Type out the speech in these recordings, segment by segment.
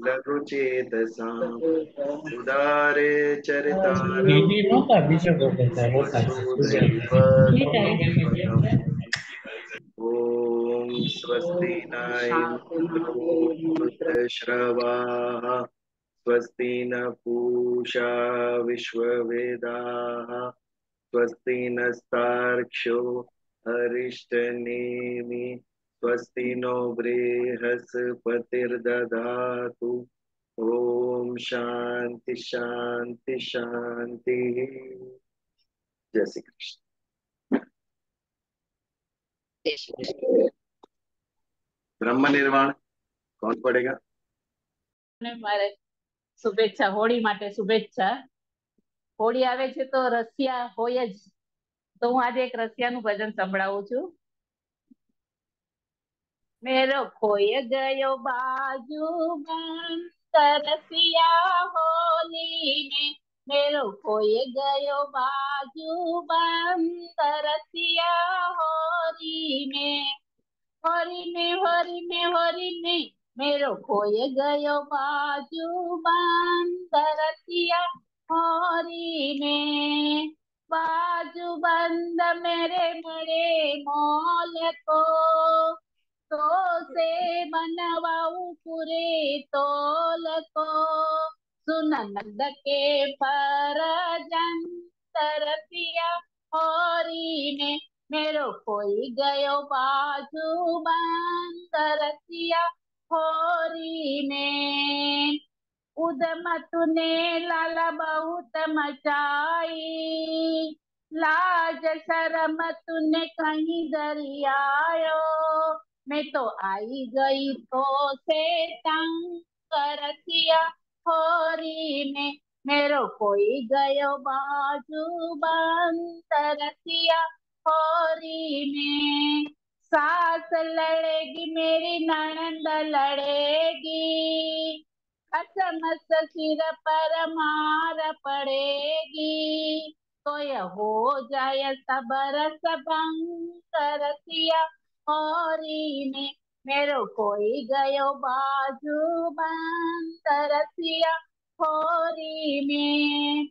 लघु चेतसाम् उदारे दीदी चरितारम्भे नહોતા અભિષેક કરતા वसुदैव कुटुम्बकम् ॐ स्वस्ति न इन्द्रो वृद्धश्रवाः स्वस्ति न पूषा विश्ववेदाः स्वस्ति नस्तार्क्ष्यो अरिष्टनेमि स्वस्ति नो बृहस्पतिर्दधातु ओम शांति शांति शांति। जय श्री कृष्ण। ब्रह्म निर्वाण कौन पढ़ेगा? મારે શુભેચ્છા, હોળી માટે શુભેચ્છા. હોળી આવે છે તો રસિયા હોય જ, તો હું આજે એક રસિયાનું ભજન સંભળાવું છું. મેરો ખોય ગયો બાજુ तरसिया होली में, मेरो खोए गयो बाजू तरसिया होली में, होरी में होरी में होरी में, मेरो खोए गयो बाजू तरसिया होरी में, बाजू बंद मेरे मरे मोल को, तो से बनवाऊ पूरे तोल को, सुन नंद के परजन तरसिया होरी में, मेरो कोई गयो बाजू तरसिया होरी में, उदम तूने लाला बहुत मचाई, लाज शर्म तूने कहीं दरियायो, मैं तो आई गई तो से तंग करसिया होरी में, मेरो कोई गयो बाजू तरसिया होरी में, सास लड़ेगी मेरी ननंद लड़ेगी, असमस सिर पर मार पड़ेगी, तो यह हो जाए सबर सबंग करसिया होरी में, मेरो कोई गयो बाजू तरसिया होरी में,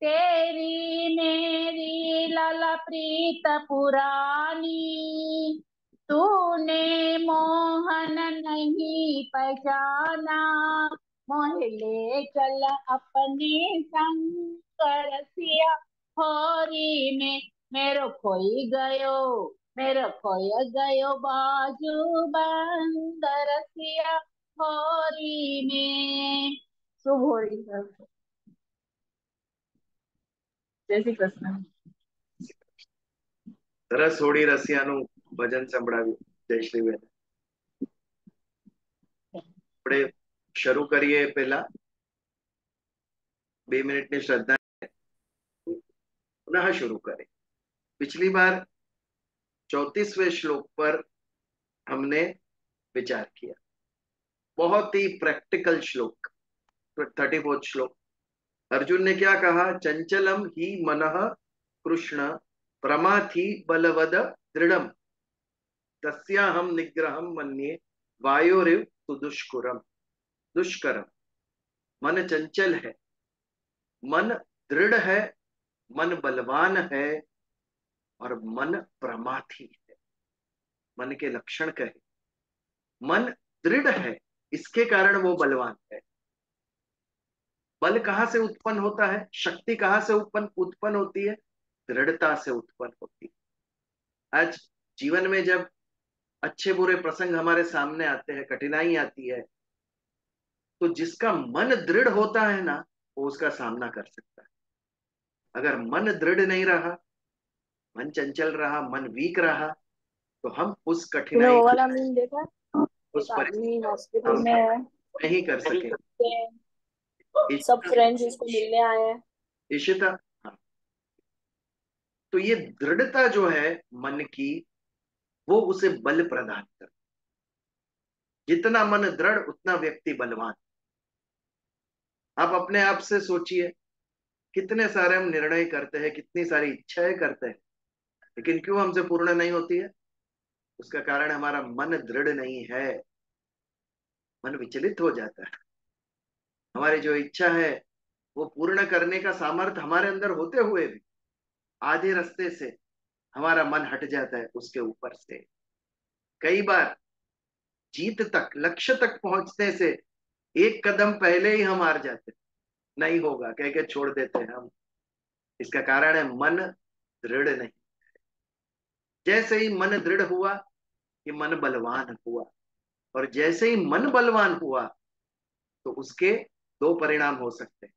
तेरी मेरी लाला प्रीत पुरानी, तूने मोहन नहीं पहचाना, मोहे ले चल अपने संग करसिया होरी में, मेरो खोई गयो, मेरो खोय गयो बाजू तरसिया होरी में. शुभ होली. जय श्री कृष्ण. સરસ હોળી રસિયાનું ભજન સંભળાવ્યું જયશ્રીબેન. આપણે શરૂ કરીએ પહેલા 2 મિનિટની શ્રદ્ધા पुनः शुरू करें. पिछली बार 34वें श्लोक पर हमने विचार किया. बहुत ही प्रैक्टिकल श्लोक. 34वां श्लोक अर्जुन ने क्या कहा? चंचलम ही मनः कृष्ण प्रमाथि बलवद दृढ़म तस्याहम निग्रहम मन्ये वायोरिव सुदुष्करम. दुष्करम. मन चंचल है, मन दृढ़ है, मन बलवान है और मन प्रमाथी है. मन के लक्षण कहे. मन दृढ़ है, इसके कारण वो बलवान है. बल कहां से उत्पन्न होता है? शक्ति कहां से उत्पन्न होती है? दृढ़ता से उत्पन्न होती है. आज जीवन में जब अच्छे बुरे प्रसंग हमारे सामने आते हैं, कठिनाई आती है, तो जिसका मन दृढ़ होता है ना, वो उसका सामना कर सकता है. अगर मन दृढ़ नहीं रहा, मन चंचल रहा, मन वीक रहा, तो हम उस तूने कठिनाई वो को, वाला मीम देखा? उस एक आदमी परिस्थिति का हॉस्पिटल में सामना है, नहीं कर सके. सब फ्रेंड्स उसको मिलने आए हैं. इशिता. हाँ. तो ये दृढ़ता जो है मन की, वो उसे बल प्रदान कर. जितना मन दृढ़ उतना व्यक्ति बलवान. आप अपने आप से सोचिए, कितने सारे हम निर्णय करते हैं, कितनी सारी इच्छाएं करते हैं, लेकिन क्यों हमसे पूर्ण नहीं होती है? उसका कारण हमारा मन दृढ़ नहीं है. मन विचलित हो जाता है। हमारी जो इच्छा है वो पूर्ण करने का सामर्थ्य हमारे अंदर होते हुए भी आधे रास्ते से हमारा मन हट जाता है उसके ऊपर से। कई बार जीत तक, लक्ष्य तक पहुंचने से एक कदम पहले ही हम हार जाते हैं, नहीं होगा कह के छोड़ देते हैं हम। इसका कारण है मन दृढ़ नहीं। जैसे ही मन दृढ़ हुआ कि मन बलवान हुआ, और जैसे ही मन बलवान हुआ तो उसके दो परिणाम हो सकते हैं।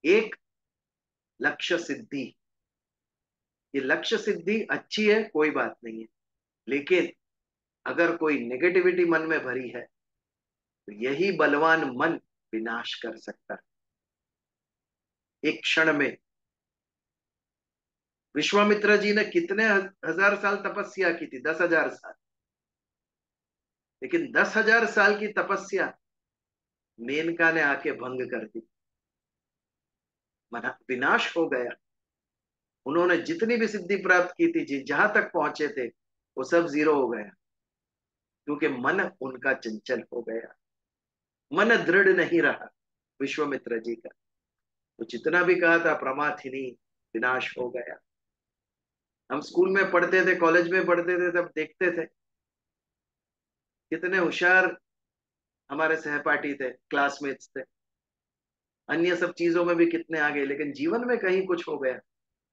एक, लक्ष्य सिद्धि। ये लक्ष्य सिद्धि अच्छी है, कोई बात नहीं है, लेकिन अगर कोई नेगेटिविटी मन में भरी है तो यही बलवान मन विनाश कर सकता है एक क्षण में। विश्वामित्र जी ने कितने हजार साल तपस्या की थी? 10,000 साल। लेकिन 10,000 साल की तपस्या मेनका ने आके भंग कर दी, मना विनाश हो गया। उन्होंने जितनी भी सिद्धि प्राप्त की थी, जहां तक पहुंचे थे, वो सब जीरो हो गया, क्योंकि मन उनका चंचल हो गया, मन दृढ़ नहीं रहा विश्वामित्र जी का। तो जितना भी कहा था प्रमाथिनी, विनाश हो गया। हम स्कूल में पढ़ते थे, कॉलेज में पढ़ते थे, तब देखते थे कितने होशियार हमारे सहपाठी थे, क्लासमेट्स थे, अन्य सब चीजों में भी कितने आगे, लेकिन जीवन में कहीं कुछ हो गया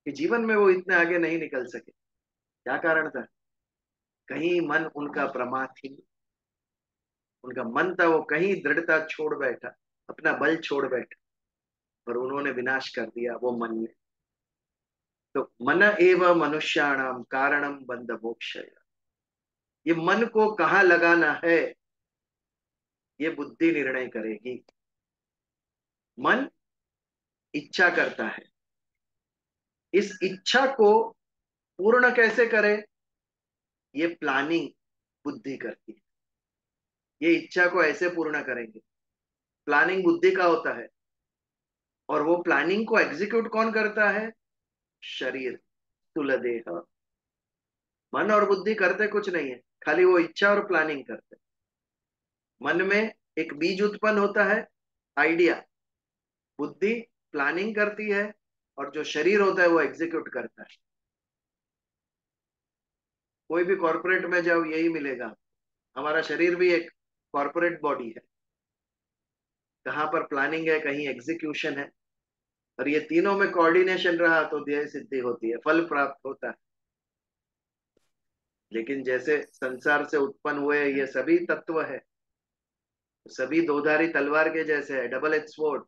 कि जीवन में वो इतने आगे नहीं निकल सके। क्या कारण था? कहीं मन उनका प्रमाथी, उनका मन था वो कहीं दृढ़ता छोड़ बैठा, अपना बल छोड़ बैठा, और उन्होंने विनाश कर दिया वो मन ने। तो मन एव मनुष्याणाम कारणम बंध मोक्षय। ये मन को कहाँ लगाना है, ये बुद्धि निर्णय करेगी। मन इच्छा करता है, इस इच्छा को पूर्ण कैसे करे, ये प्लानिंग बुद्धि करती है। ये इच्छा को ऐसे पूर्ण करेंगे, प्लानिंग बुद्धि का होता है। और वो प्लानिंग को एग्जीक्यूट कौन करता है? शरीर, स्थूल देह। मन और बुद्धि करते कुछ नहीं है, खाली वो इच्छा और प्लानिंग करते। मन में एक बीज उत्पन्न होता है, आइडिया। बुद्धि प्लानिंग करती है, और जो शरीर होता है वो एग्जीक्यूट करता है। कोई भी कॉर्पोरेट में जाओ यही मिलेगा। हमारा शरीर भी एक कॉर्पोरेट बॉडी है, कहाँ पर प्लानिंग है, कहीं एग्जीक्यूशन है, और ये तीनों में कोऑर्डिनेशन रहा तो ध्येय सिद्धि होती है, फल प्राप्त होता है। लेकिन जैसे संसार से उत्पन्न हुए ये सभी तत्व है, सभी दोधारी तलवार के जैसे है, डबल एज स्वॉर्ड।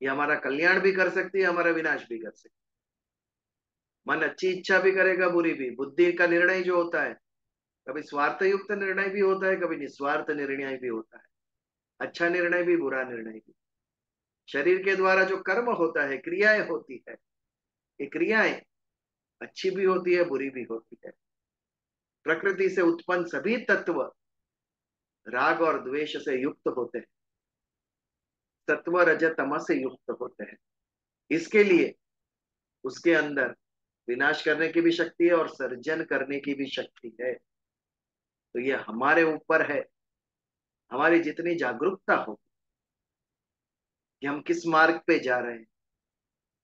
ये हमारा कल्याण भी कर सकती है, हमारा विनाश भी कर सकती है। मन अच्छी इच्छा भी करेगा, बुरी भी। बुद्धि का निर्णय जो होता है, कभी स्वार्थ युक्त निर्णय भी होता है, कभी निस्वार्थ निर्णय भी होता है, अच्छा निर्णय भी, बुरा निर्णय भी। शरीर के द्वारा जो कर्म होता है, क्रियाएं होती है, ये क्रियाएं अच्छी भी होती है, बुरी भी होती है। प्रकृति से उत्पन्न सभी तत्व राग और द्वेष से युक्त होते हैं, सत्व रज तम से युक्त होते हैं। इसके लिए उसके अंदर विनाश करने की भी शक्ति है और सर्जन करने की भी शक्ति है। तो ये हमारे ऊपर है, हमारी जितनी जागरूकता हो कि हम किस मार्ग पे जा रहे हैं,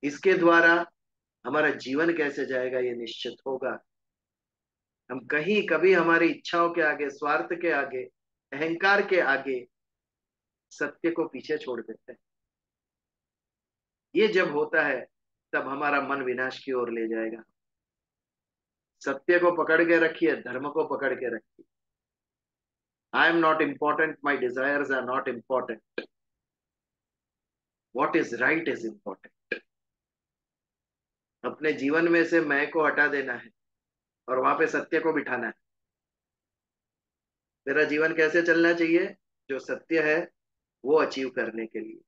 इसके द्वारा हमारा जीवन कैसे जाएगा ये निश्चित होगा। हम कहीं कभी हमारी इच्छाओं के आगे, स्वार्थ के आगे, अहंकार के आगे सत्य को पीछे छोड़ देते हैं। ये जब होता है तब हमारा मन विनाश की ओर ले जाएगा। सत्य को पकड़ के रखिए, धर्म को पकड़ के रखिए। I am not important, my desires are not important, what is right is important. अपने जीवन में से मैं को हटा देना है और वहां पे सत्य को बिठाना है। मेरा जीवन कैसे चलना चाहिए? जो सत्य है वो अचीव करने के लिए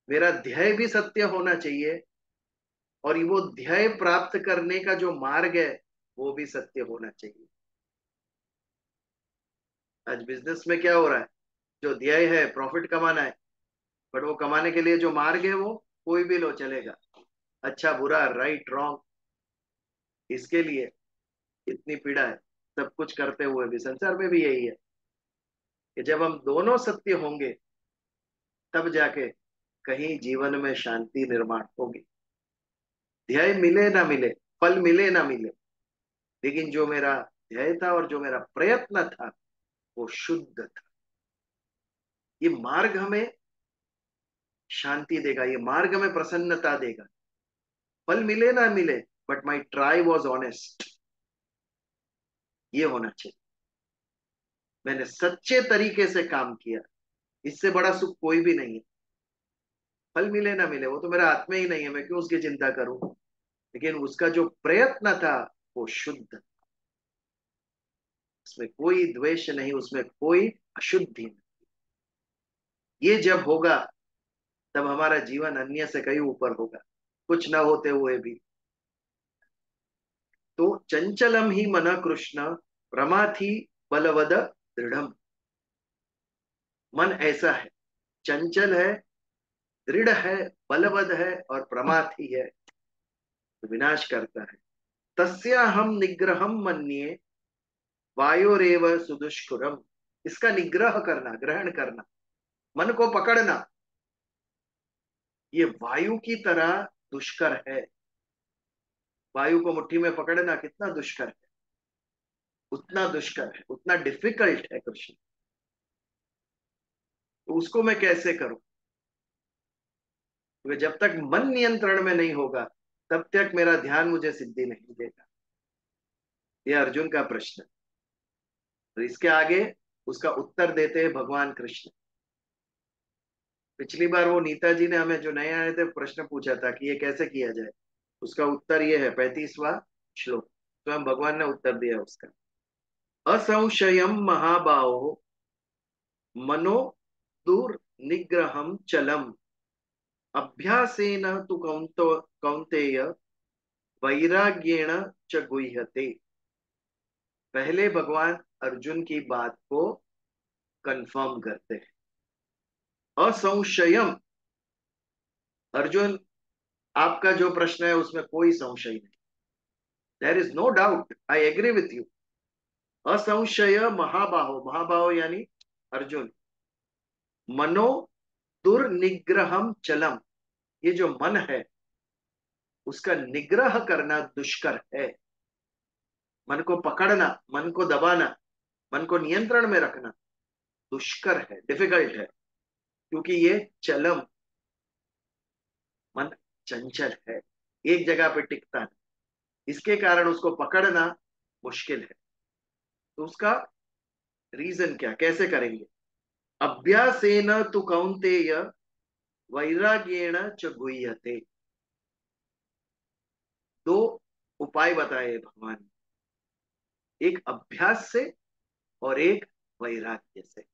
मेरा ध्येय भी सत्य होना चाहिए, और वो ध्येय प्राप्त करने का जो मार्ग है वो भी सत्य होना चाहिए। आज बिजनेस में क्या हो रहा है? जो ध्येय है प्रॉफिट कमाना है, बट वो कमाने के लिए जो मार्ग है वो कोई भी लो चलेगा, अच्छा बुरा, राइट रॉन्ग, इसके लिए इतनी पीड़ा है। सब कुछ करते हुए भी संसार में भी यही है। कि जब हम दोनों सत्य होंगे तब जाके कहीं जीवन में शांति निर्माण होगी। ध्येय मिले ना मिले, फल मिले ना मिले, लेकिन जो मेरा ध्येय था और जो मेरा प्रयत्न था वो शुद्ध था। ये मार्ग हमें शांति देगा, ये मार्ग हमें प्रसन्नता देगा। फल मिले ना मिले, but my try was honest, ये होना चाहिए। मैंने सच्चे तरीके से काम किया, इससे बड़ा सुख कोई भी नहीं है। फल मिले ना मिले वो तो मेरा हाथ में ही नहीं है, मैं क्यों उसकी चिंता करूं। लेकिन उसका जो प्रयत्न था वो शुद्ध, उसमें कोई द्वेष नहीं, उसमें कोई अशुद्धि नहीं। ये जब होगा तब हमारा जीवन अन्य से कहीं ऊपर होगा, कुछ ना होते हुए भी। तो चंचलम ही मन कृष्ण प्रमाथि बलवद दृढ़। मन ऐसा है, चंचल है, दृढ़ है, बलवद है और प्रमाथि है, तो विनाश करता है। तस्या हम निग्रहम मन्ये वायोरेव सुदुष्कुरम। इसका निग्रह करना, ग्रहण करना, मन को पकड़ना, ये वायु की तरह दुष्कर है। वायु को मुट्ठी में पकड़ना कितना दुष्कर है, उतना दुष्कर है, उतना डिफिकल्ट है कृष्ण। तो उसको मैं कैसे करूं? क्योंकि जब तक मन नियंत्रण में नहीं होगा तब तक मेरा ध्यान मुझे सिद्धि नहीं देगा। यह अर्जुन का प्रश्न। और इसके आगे उसका उत्तर देते हैं भगवान कृष्ण। पिछली बार वो नीता जी ने हमें जो नए आए थे प्रश्न पूछा था कि ये कैसे किया जाए, उसका उत्तर ये है 35वां श्लोक। तो हम भगवान ने उत्तर दिया उसका। असंशयम महाबाहो मनो दुर्निग्रहम चलम अभ्यासेन तु कौन्तेय वैराग्येण च गुह्यते। पहले भगवान अर्जुन की बात को कंफर्म करते हैं। असंशयम, अर्जुन आपका जो प्रश्न है उसमें कोई संशय नहीं, there is no doubt, I agree with you. असंशय महाबाहो, महाबाहो यानी अर्जुन, मनो दुर्निग्रहम चलम, ये जो मन है उसका निग्रह करना दुष्कर है। मन को पकड़ना, मन को दबाना, मन को नियंत्रण में रखना दुष्कर है, डिफिकल्ट है, क्योंकि ये चलम, मन चंचल है, एक जगह पे टिकता नहीं। इसके कारण उसको पकड़ना मुश्किल है। तो उसका रीजन क्या, कैसे करेंगे? अभ्यासेन तु कौन्तेय वैराग्येण च गुह्यते। दो उपाय बताए भगवान ने, एक अभ्यास से और एक वैराग्य से।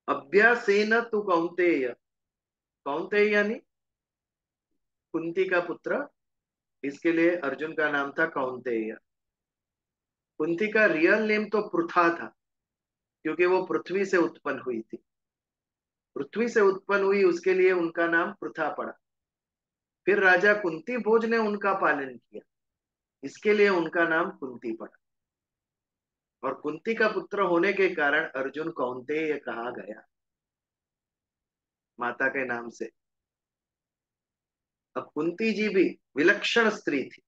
अभ्यासेन तु कौन्तेय, कौन्तेय यानी कुंती का पुत्र, इसके लिए अर्जुन का नाम था कौन्तेय। कुंती का रियल नेम तो पृथा था, क्योंकि वो पृथ्वी से उत्पन्न हुई थी। पृथ्वी से उत्पन्न हुई, उसके लिए उनका नाम पृथा पड़ा। फिर राजा कुंती भोज ने उनका पालन किया, इसके लिए उनका नाम कुंती पड़ा। और कुंती का पुत्र होने के कारण अर्जुन कौन्तेय कहा गया, माता के नाम से। अब कुंती जी भी विलक्षण स्त्री थी।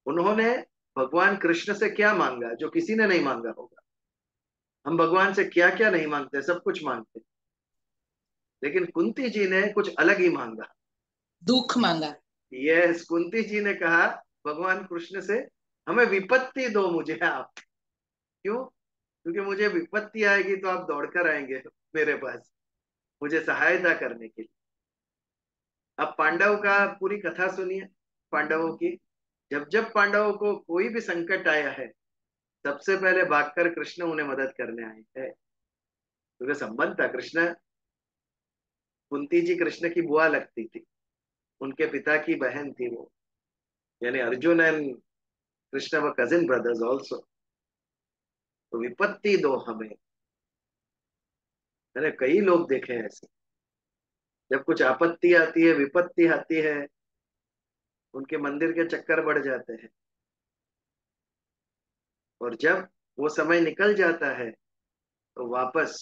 उन्होंने भगवान कृष्ण से क्या मांगा जो किसी ने नहीं मांगा होगा। हम भगवान से क्या क्या नहीं मांगते, सब कुछ मांगते, लेकिन कुंती जी ने कुछ अलग ही मांगा, दुख मांगा। यस, कुंती जी ने कहा भगवान कृष्ण से, हमें विपत्ति दो मुझे आप। क्यों? क्योंकि मुझे विपत्ति आएगी तो आप दौड़कर आएंगे मेरे पास मुझे सहायता करने के लिए। अब पांडव का पूरी कथा सुनिए, पांडवों की। जब जब पांडवों को कोई भी संकट आया है सबसे पहले भागकर कृष्ण उन्हें मदद करने आए हैं। क्योंकि संबंध था, कृष्ण, कुंती जी कृष्ण की बुआ लगती थी, उनके पिता की बहन थी वो, यानी अर्जुन एंड कृष्ण व कजिन ब्रदर्स ऑल्सो। तो विपत्ति दो हमें, मैंने कई लोग देखे हैं ऐसे, जब कुछ आपत्ति आती है, विपत्ति आती है, उनके मंदिर के चक्कर बढ़ जाते हैं। और जब वो समय निकल जाता है तो वापस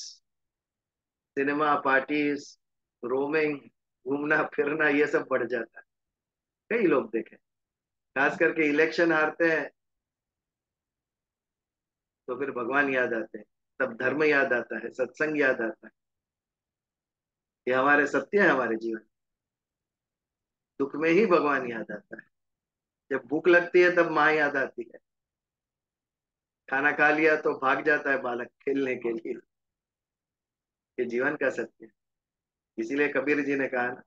सिनेमा, पार्टीज, रोमिंग, घूमना फिरना ये सब बढ़ जाता है। कई लोग देखे, खास करके इलेक्शन हारते हैं तो फिर भगवान याद आते हैं, तब धर्म याद आता है, सत्संग याद आता है। ये हमारे सत्य है हमारे जीवन। दुख में ही भगवान याद आता है। जब भूख लगती है तब माँ याद आती है। खाना खा लिया तो भाग जाता है बालक खेलने के लिए। ये जीवन का सत्य है। इसीलिए कबीर जी ने कहा ना,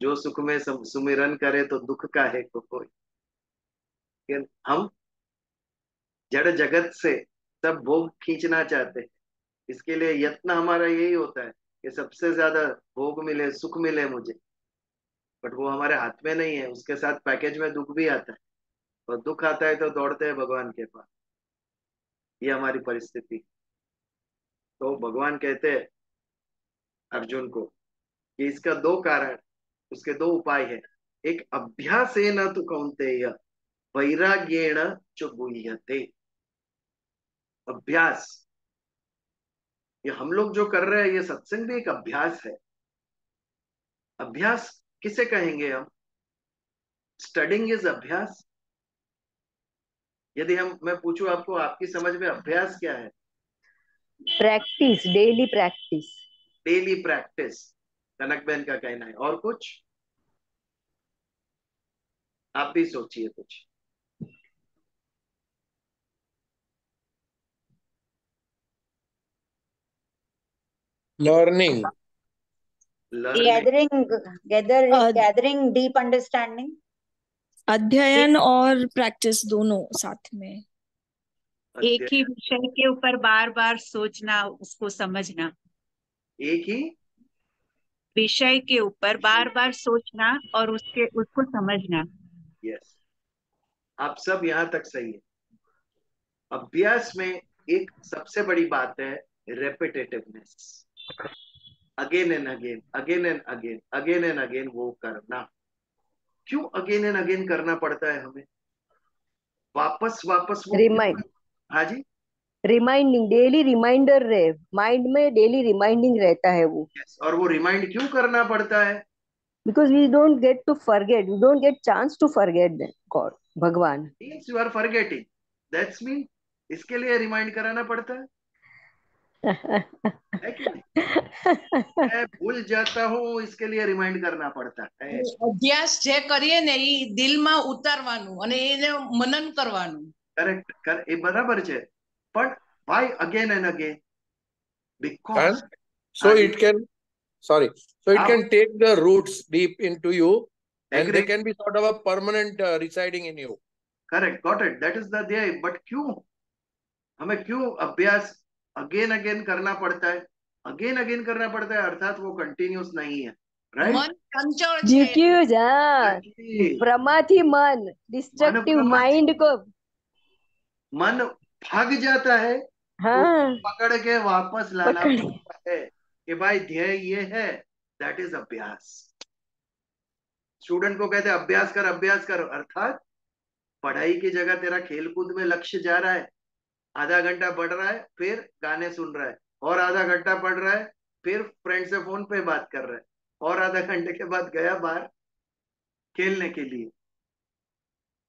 जो सुख में सुमिरन करे तो दुख का है को कोई। लेकिन हम जड़ जगत से सब भोग खींचना चाहते हैं। इसके लिए यत्न हमारा यही होता है कि सबसे ज्यादा भोग मिले, सुख मिले मुझे। बट वो हमारे हाथ में नहीं है। उसके साथ पैकेज में दुख भी आता है, और दुख आता है तो दौड़ते हैं भगवान के पास। ये हमारी परिस्थिति। तो भगवान कहते हैं अर्जुन को कि इसका दो कारण, उसके दो उपाय है। एक अभ्यासेन तु कौन्तेय वैराग्येण च गुह्यते। अभ्यास, ये हम लोग जो कर रहे हैं ये सत्संग भी एक अभ्यास है। अभ्यास किसे कहेंगे हम? स्टडिंग इज अभ्यास। यदि मैं पूछूं आपको, आपकी समझ में अभ्यास क्या है? Practice, daily practice. Daily practice, Kanak बहन का कहना है। और कुछ आप भी सोचिए कुछ। Learning, learning, gathering deep understanding. अध्ययन और प्रैक्टिस दोनों साथ में। एक ही विषय के ऊपर बार बार सोचना, उसको समझना। एक ही विषय के ऊपर बार बार सोचना और उसको समझना। यस, आप सब यहां तक सही है। अभ्यास में एक सबसे बड़ी बात है repetitiveness. Again and again, again and again, again and again वो करना। क्यों अगेन एंड अगेन करना पड़ता है हमें? वापस वापस वो रिमाइंड, हाँ जी, रिमाइंडिंग, डेली रिमाइंडर रहे माइंड में, डेली रिमाइंडिंग रहता है वो। yes, और वो रिमाइंड क्यों करना पड़ता है? Because we don't get to forget, we don't get chance to forget God, भगवान। Means you are forgetting, that's mean इसके लिए रिमाइंड कराना पड़ता है कि नहीं? मैं भूल जाता हूँ, इसके लिए रिमाइंड करना पड़ता है। અભ્યાસ જે કરીએ ને એ દિલમાં ઉતારવાનું અને એને મનન કરવાનું. करेक्ट कर, ये बराबर है। but why again and again? Because and so it can, sorry, so it can take the roots deep into you, and they can be sort of a permanent residing in you. Correct, got it, that is the idea. but क्यों हमें क्यों अभ्यास again again करना पड़ता है? Again again करना पड़ता है अर्थात वो कंटिन्यूस नहीं है, राइट? મન ચંચળ છે. डिफ्यूज, हाँ, प्रमाथी मन, डिस्ट्रक्टिव माइंड को मन भाग जाता है, हाँ, पकड़ के वापस लाना पकड़ पड़ता है कि भाई ध्येय ये है। दैट इज अभ्यास। स्टूडेंट को कहते हैं अभ्यास कर, अभ्यास कर, अर्थात पढ़ाई की जगह तेरा खेलकूद में लक्ष्य जा रहा है। आधा घंटा पढ़ रहा है, फिर गाने सुन रहा है, और आधा घंटा पढ़ रहा है, फिर फ्रेंड से फोन पे बात कर रहा है, और आधा घंटे के बाद गया बाहर खेलने के लिए।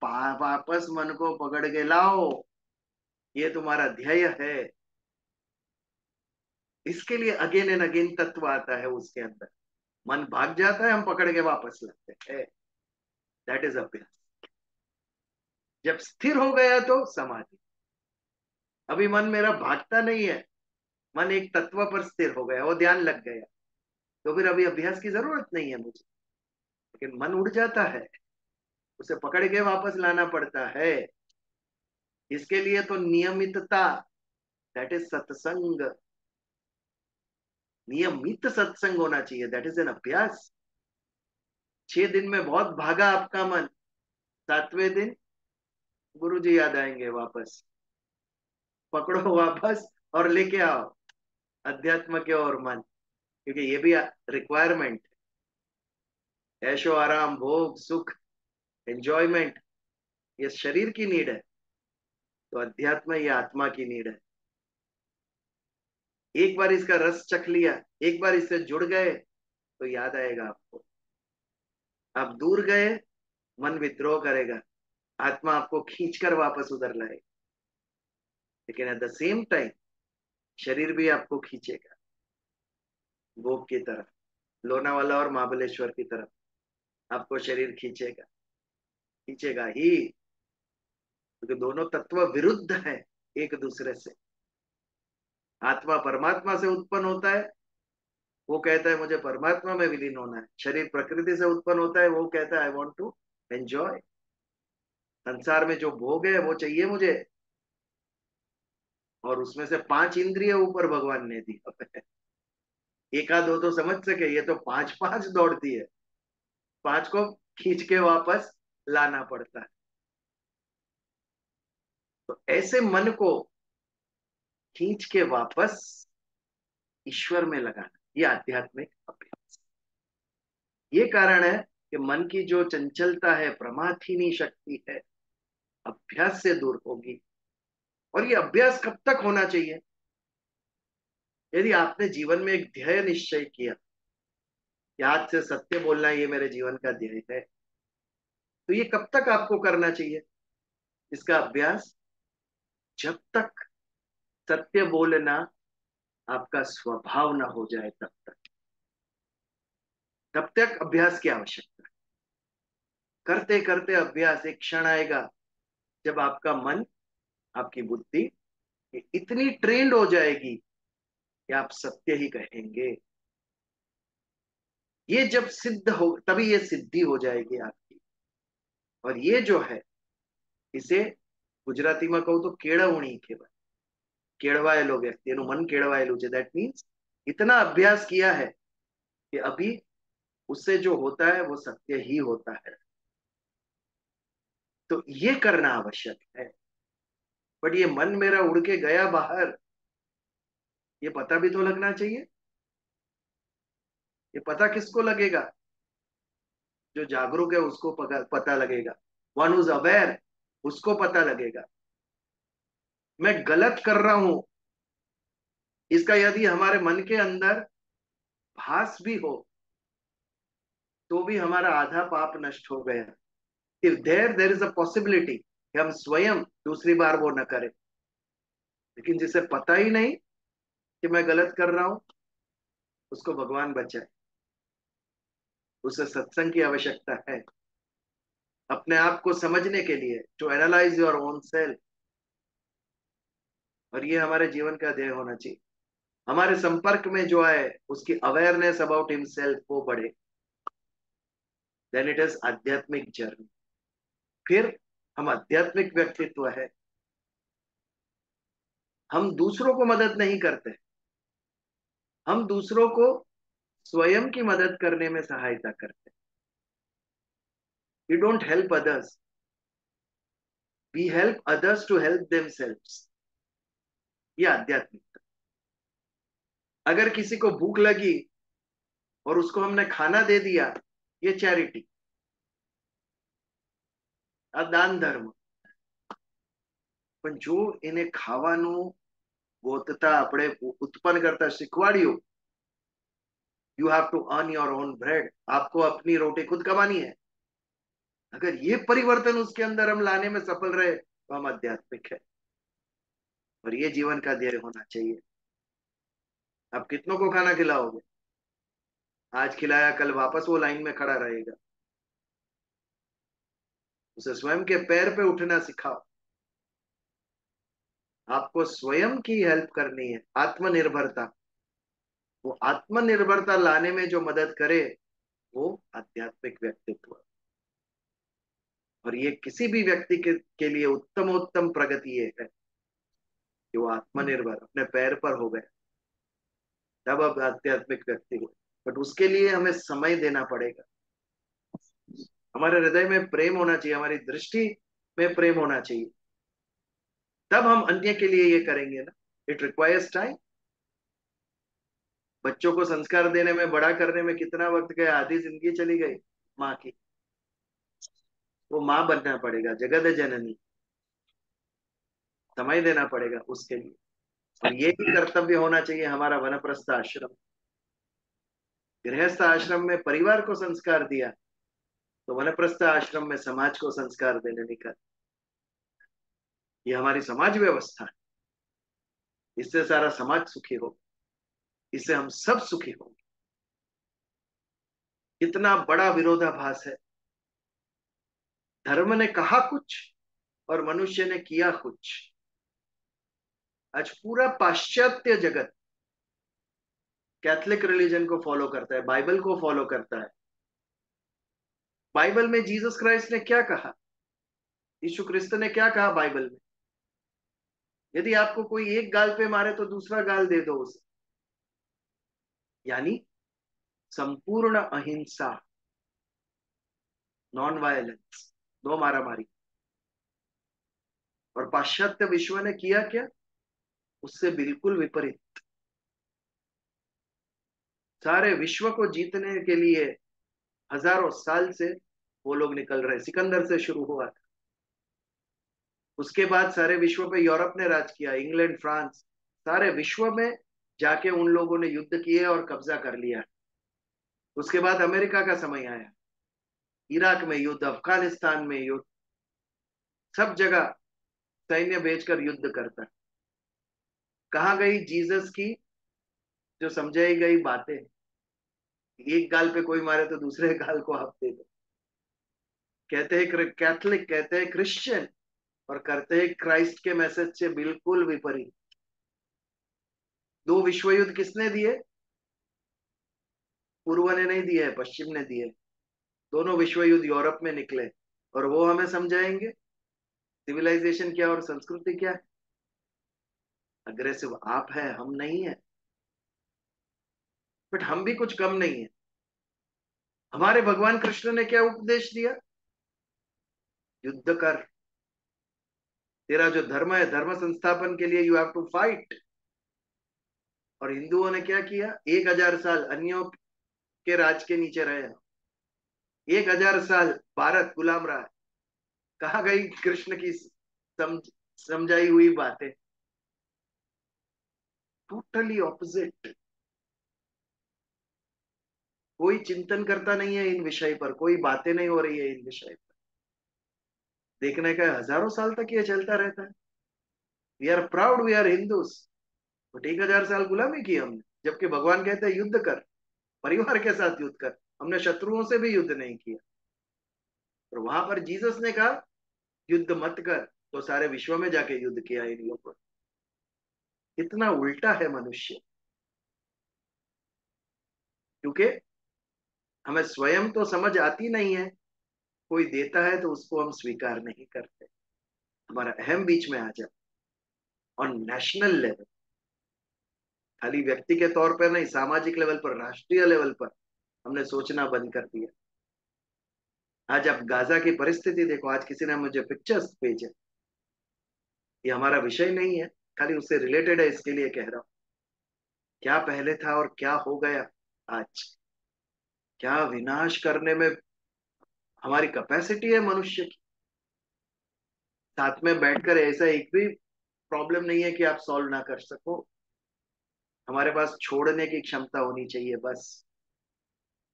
वापस मन को पकड़ के लाओ, ये तुम्हारा ध्येय है। इसके लिए अगेन एंड अगेन तत्व आता है उसके अंदर। मन भाग जाता है, हम पकड़ के वापस लाते हैं। दैट इज अभ्यास। जब स्थिर हो गया तो समाधि। अभी मन मेरा भागता नहीं है, मन एक तत्व पर स्थिर हो गया, वो ध्यान लग गया, तो फिर अभी अभ्यास की जरूरत नहीं है मुझे। लेकिन मन उड़ जाता है, उसे पकड़ के वापस लाना पड़ता है। इसके लिए तो नियमितता, दैट इज सत्संग। नियमित सत्संग होना चाहिए, दैट इज एन अभ्यास। 6 दिन में बहुत भागा आपका मन, 7वें दिन गुरुजी याद आएंगे वापस, पकड़ो वापस और लेके आओ अध्यात्म के और मन, क्योंकि ये भी रिक्वायरमेंट है। ऐशो आराम, भोग, सुख, एंजॉयमेंट, ये शरीर की नीड है, तो अध्यात्म ये आत्मा की नीड है। एक बार इसका रस चख लिया, एक बार इससे जुड़ गए तो याद आएगा आपको। आप दूर गए, मन विद्रोह करेगा, आत्मा आपको खींचकर वापस उधर लाएगा, लेकिन एट द सेम टाइम शरीर भी आपको खींचेगा भोग की तरफ, लोनावाला और महाबलेश्वर की तरफ आपको शरीर खींचेगा, खींचेगा ही, क्योंकि दोनों तत्व विरुद्ध है एक दूसरे से। आत्मा परमात्मा से उत्पन्न होता है, वो कहता है मुझे परमात्मा में विलीन होना है। शरीर प्रकृति से उत्पन्न होता है, वो कहता है आई वॉन्ट टू एंजॉय। संसार में जो भोग है वो चाहिए मुझे, और उसमें से 5 इंद्रिय ऊपर भगवान ने दी। एक आध दो तो समझ सके, ये तो 5 5 दौड़ती है, 5 को खींच के वापस लाना पड़ता है। तो ऐसे मन को खींच के वापस ईश्वर में लगाना, ये आध्यात्मिक अभ्यास। ये कारण है कि मन की जो चंचलता है, प्रमाथीनी शक्ति है, अभ्यास से दूर होगी। और ये अभ्यास कब तक होना चाहिए? यदि आपने जीवन में एक ध्येय निश्चय किया कि आज से सत्य बोलना ये मेरे जीवन का ध्येय है, तो ये कब तक आपको करना चाहिए इसका अभ्यास? जब तक सत्य बोलना आपका स्वभाव ना हो जाए तब तक अभ्यास की आवश्यकता है। करते करते अभ्यास, एक क्षण आएगा जब आपका मन, आपकी बुद्धि इतनी ट्रेंड हो जाएगी कि आप सत्य ही कहेंगे। ये जब सिद्ध हो, तभी ये सिद्धि हो जाएगी आपकी। और ये जो है, इसे गुजराती में कहूं तो केळवणी कहेवाय। केळवायेलो व्यक्ति, एनु मन केळवायेलुं छे। दैट मीन्स इतना अभ्यास किया है कि अभी उससे जो होता है वो सत्य ही होता है। तो ये करना आवश्यक है। बट ये मन मेरा उड़ के गया बाहर, ये पता भी तो लगना चाहिए। ये पता किसको लगेगा? जो जागरूक है उसको पता लगेगा। वन हुज अवेयर, उसको पता लगेगा। मैं गलत कर रहा हूं, इसका यदि हमारे मन के अंदर भास भी हो तो भी हमारा आधा पाप नष्ट हो गया। If there is a possibility कि हम स्वयं दूसरी बार वो न करें। लेकिन जिसे पता ही नहीं कि मैं गलत कर रहा हूं, उसको भगवान बचाए। उसे सत्संग की आवश्यकता है अपने आप को समझने के लिए, to analyse your own self. और ये हमारे जीवन का ध्येय होना चाहिए। हमारे संपर्क में जो आए उसकी अवेयरनेस अबाउट हिमसेल्फ वो बढ़े, देन इट इज आध्यात्मिक जर्नी। फिर हम आध्यात्मिक व्यक्तित्व है। हम दूसरों को मदद नहीं करते, हम दूसरों को स्वयं की मदद करने में सहायता करते। We don't help others, we help others to help themselves. ये आध्यात्मिकता। अगर किसी को भूख लगी और उसको हमने खाना दे दिया, ये चैरिटी, दान धर्म। પણ જો એને ખાવાનું ગોતતા આપણે उत्पन्न करता શીખવાડ્યું, you have to earn your own bread, आपको अपनी रोटी खुद कमानी है। अगर ये परिवर्तन उसके अंदर हम लाने में सफल रहे तो हम आध्यात्मिक है। और ये जीवन का ध्येय होना चाहिए। आप कितनों को खाना खिलाओगे? आज खिलाया, कल वापस वो लाइन में खड़ा रहेगा। उसे स्वयं के पैर पे उठना सिखाओ। आपको स्वयं की हेल्प करनी है, आत्मनिर्भरता। वो आत्मनिर्भरता लाने में जो मदद करे वो आध्यात्मिक व्यक्तित्व। और ये किसी भी व्यक्ति के लिए उत्तमोत्तम प्रगति ये है कि वो आत्मनिर्भर अपने पैर पर हो गए, तब अब आध्यात्मिक व्यक्ति हुए। बट उसके लिए हमें समय देना पड़ेगा। हमारे हृदय में प्रेम होना चाहिए, हमारी दृष्टि में प्रेम होना चाहिए, तब हम अन्य के लिए ये करेंगे ना। It requires time. बच्चों को संस्कार देने में, बड़ा करने में कितना वक्त गया? आधी जिंदगी चली गई माँ की। वो माँ बनना पड़ेगा, जगत जननी, समय देना पड़ेगा उसके लिए। और ये भी कर्तव्य होना चाहिए हमारा वनप्रस्थ आश्रम। गृहस्थ आश्रम में परिवार को संस्कार दिया, तो वनप्रस्थ आश्रम में समाज को संस्कार देने निकल। ये हमारी समाज व्यवस्था है, इससे सारा समाज सुखी हो, इससे हम सब सुखी होंगे। कितना बड़ा विरोधाभास है, धर्म ने कहा कुछ और मनुष्य ने किया कुछ। आज पूरा पाश्चात्य जगत कैथोलिक रिलीजन को फॉलो करता है, बाइबल को फॉलो करता है। बाइबल में जीसस क्राइस्ट ने क्या कहा, यीशु क्रिस्त ने क्या कहा बाइबल में? यदि आपको कोई एक गाल पे मारे तो दूसरा गाल दे दो उसे। यानी संपूर्ण अहिंसा, नॉन वायलेंस, नो मारामारी। और पाश्चात्य विश्व ने किया क्या? उससे बिल्कुल विपरीत। सारे विश्व को जीतने के लिए हजारों साल से वो लोग निकल रहे। सिकंदर से शुरू हुआ था, उसके बाद सारे विश्व पे यूरोप ने राज किया, इंग्लैंड, फ्रांस, सारे विश्व में जाके उन लोगों ने युद्ध किए और कब्जा कर लिया। उसके बाद अमेरिका का समय आया, इराक में युद्ध, अफगानिस्तान में युद्ध, सब जगह सैन्य भेजकर युद्ध करता। कहाँ गई जीसस की जो समझाई गई बातें? एक गाल पे कोई मारे तो दूसरे गाल को आप दे दो। कहते हैं कैथोलिक, कहते हैं क्रिश्चियन, और करते हैं क्राइस्ट के मैसेज से बिल्कुल विपरीत। दो विश्व युद्ध किसने दिए? पूर्व ने नहीं दिए, पश्चिम ने दिए। दोनों विश्व युद्ध यूरोप में निकले, और वो हमें समझाएंगे सिविलाइजेशन क्या और संस्कृति क्या है। अग्रेसिव आप है, हम नहीं है, बट हम भी कुछ कम नहीं है। हमारे भगवान कृष्ण ने क्या उपदेश दिया? युद्ध कर, तेरा जो धर्म है, धर्म संस्थापन के लिए यू हैव टू फाइट। और हिंदुओं ने क्या किया? 1000 साल अन्यों के राज के नीचे रहे। 1000 साल भारत गुलाम रहा। कहाँ गई कृष्ण की समझाई हुई बातें? Totally opposite. कोई चिंतन करता नहीं है इन विषय पर, कोई बातें नहीं हो रही है इन विषय पर। देखने का हजारों साल तक ये चलता रहता है। We are proud, we are Hindus, but 1000 साल गुलामी की हमने। जबकि भगवान कहते हैं युद्ध कर, परिवार के साथ युद्ध कर। हमने शत्रुओं से भी युद्ध नहीं किया। और वहां पर जीसस ने कहा युद्ध मत कर, तो सारे विश्व में जाके युद्ध किया इन लोगों ने। इतना उल्टा है मनुष्य, क्योंकि हमें स्वयं तो समझ आती नहीं है, कोई देता है तो उसको हम स्वीकार नहीं करते। हमारा अहम बीच में आ जाए। ऑन नेशनल लेवल, खाली व्यक्ति के तौर पर नहीं, सामाजिक लेवल पर, राष्ट्रीय लेवल पर हमने सोचना बंद कर दिया। आज आप गाजा की परिस्थिति देखो। आज किसी ने मुझे पिक्चर्स भेजे, ये हमारा विषय नहीं है, खाली उससे रिलेटेड है, इसके लिए कह रहा हूं। क्या पहले था और क्या हो गया आज। क्या विनाश करने में हमारी कैपेसिटी है मनुष्य की। साथ में बैठकर ऐसा एक भी प्रॉब्लम नहीं है कि आप सॉल्व ना कर सको। हमारे पास छोड़ने की क्षमता होनी चाहिए, बस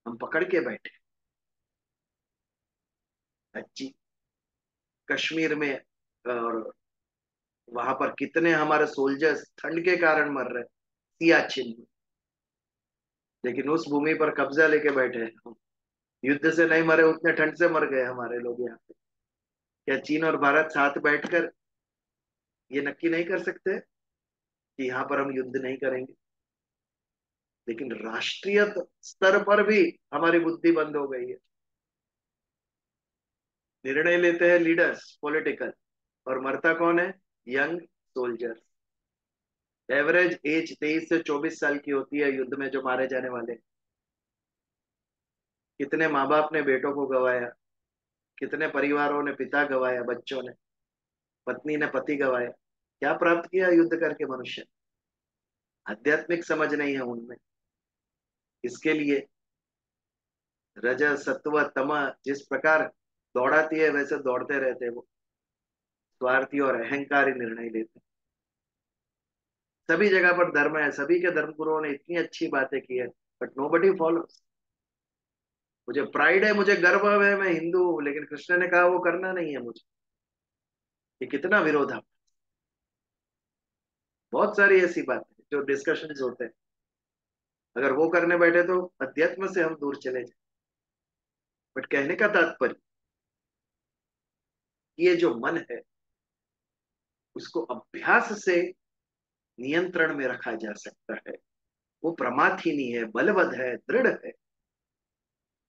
हम पकड़ के बैठे। अच्छी कश्मीर में, और वहां पर कितने हमारे सोल्जर्स ठंड के कारण मर रहे, सियाचिन में। लेकिन उस भूमि पर कब्जा लेके बैठे हैं हम। युद्ध से नहीं मरे, उतने ठंड से मर गए हमारे लोग यहाँ पे। क्या चीन और भारत साथ बैठकर ये नक्की नहीं कर सकते कि यहाँ पर हम युद्ध नहीं करेंगे? लेकिन राष्ट्रीय स्तर पर भी हमारी बुद्धि बंद हो गई है। निर्णय लेते हैं लीडर्स पॉलिटिकल, और मरता कौन है? Young soldiers. एवरेज एज 23 से 24 साल की होती है युद्ध में जो मारे जाने वाले। कितने माँ बाप ने बेटों को गवाया, कितने परिवारों ने पिता गवाया, बच्चों ने, पत्नी ने पति गवाया। क्या प्राप्त किया युद्ध करके मनुष्य? आध्यात्मिक समझ नहीं है उनमें। इसके लिए रज सत्व तम जिस प्रकार दौड़ाती है, वैसे दौड़ते रहते हैं वो। स्वार्थी और अहंकारी निर्णय लेते। सभी जगह पर धर्म है, सभी के धर्म गुरुओं ने इतनी अच्छी बातें की है, बट नोबडी फॉलोस। मुझे प्राइड है, मुझे गर्व है, मैं हिंदू हूं, लेकिन कृष्ण ने कहा वो करना नहीं है मुझे। ये कितना विरोधाभास। बहुत सारी ऐसी बातें जो डिस्कशन होते हैं, अगर वो करने बैठे तो अध्यात्म से हम दूर चले जाए। बट कहने का तात्पर्य, ये जो मन है उसको अभ्यास से नियंत्रण में रखा जा सकता है। वो प्रमाथी नहीं है, बलवद है, दृढ़ है,